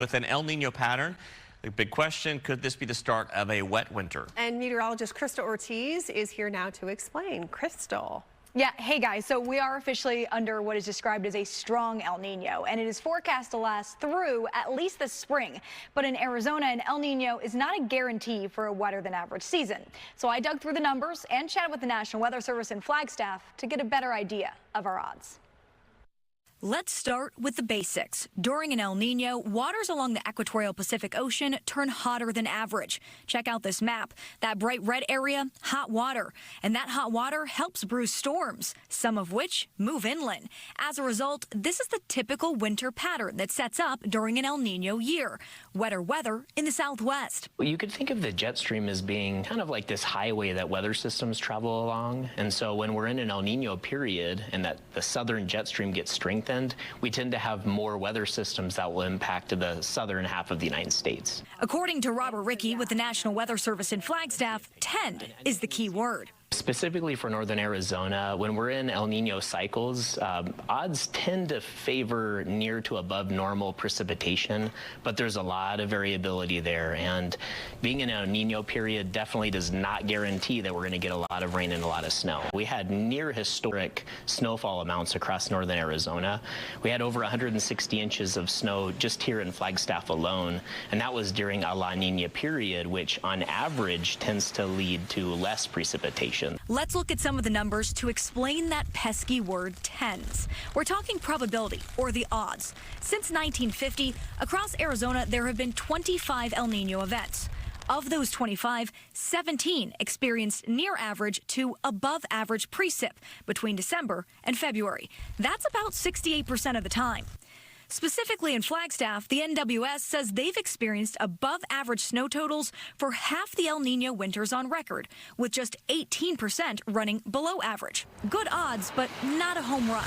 With an El Nino pattern, the big question, could this be the start of a wet winter? And meteorologist Crystal Ortiz is here now to explain. Crystal. Yeah, hey guys, so we are officially under what is described as a strong El Nino, and it is forecast to last through at least the spring. But in Arizona, an El Nino is not a guarantee for a wetter than average season. So I dug through the numbers and chatted with the National Weather Service in Flagstaff to get a better idea of our odds. Let's start with the basics. During an El Nino, waters along the equatorial Pacific Ocean turn hotter than average. Check out this map. That bright red area, hot water. And that hot water helps brew storms, some of which move inland. As a result, this is the typical winter pattern that sets up during an El Nino year. Wetter weather in the southwest. You could think of the jet stream as being kind of like this highway that weather systems travel along. And so when we're in an El Nino period and that the southern jet stream gets strengthened, we tend to have more weather systems that will impact the southern half of the United States. According to Robert Rickey with the National Weather Service in Flagstaff, tend is the key word. Specifically for northern Arizona, when we're in El Nino cycles, odds tend to favor near to above normal precipitation, but there's a lot of variability there. And being in an El Nino period definitely does not guarantee that we're going to get a lot of rain and a lot of snow. We had near historic snowfall amounts across northern Arizona. We had over 160 inches of snow just here in Flagstaff alone, and that was during a La Nina period, which on average tends to lead to less precipitation. Let's look at some of the numbers to explain that pesky word tends. We're talking probability, or the odds. Since 1950, across Arizona, there have been 25 El Nino events. Of those 25, 17 experienced near average to above average precip between December and February. That's about 68% of the time. Specifically in Flagstaff, the NWS says they've experienced above average snow totals for half the El Nino winters on record, with just 18% running below average. Good odds, but not a home run.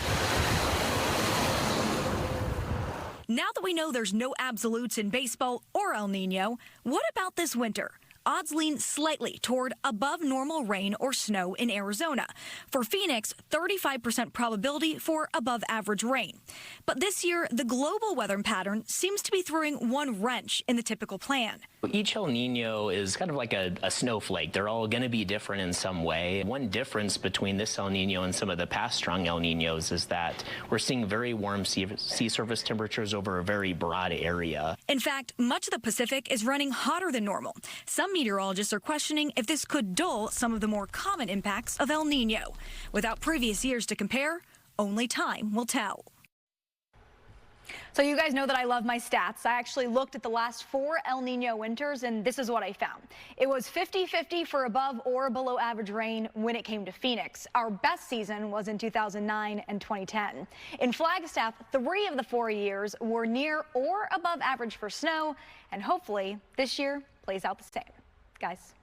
Now that we know there's no absolutes in baseball or El Nino, what about this winter? Odds lean slightly toward above normal rain or snow in Arizona. For Phoenix, 35% probability for above average rain. But this year, the global weather pattern seems to be throwing one wrench in the typical plan. Each El Nino is kind of like a snowflake. They're all going to be different in some way. One difference between this El Nino and some of the past strong El Ninos is that we're seeing very warm sea surface temperatures over a very broad area. In fact, much of the Pacific is running hotter than normal. Some meteorologists are questioning if this could dull some of the more common impacts of El Nino. Without previous years to compare, only time will tell. So you guys know that I love my stats. I actually looked at the last 4 El Nino winters, and this is what I found. It was 50-50 for above or below average rain when it came to Phoenix. Our best season was in 2009 and 2010. In Flagstaff, 3 of the 4 years were near or above average for snow, and hopefully this year plays out the same. Guys.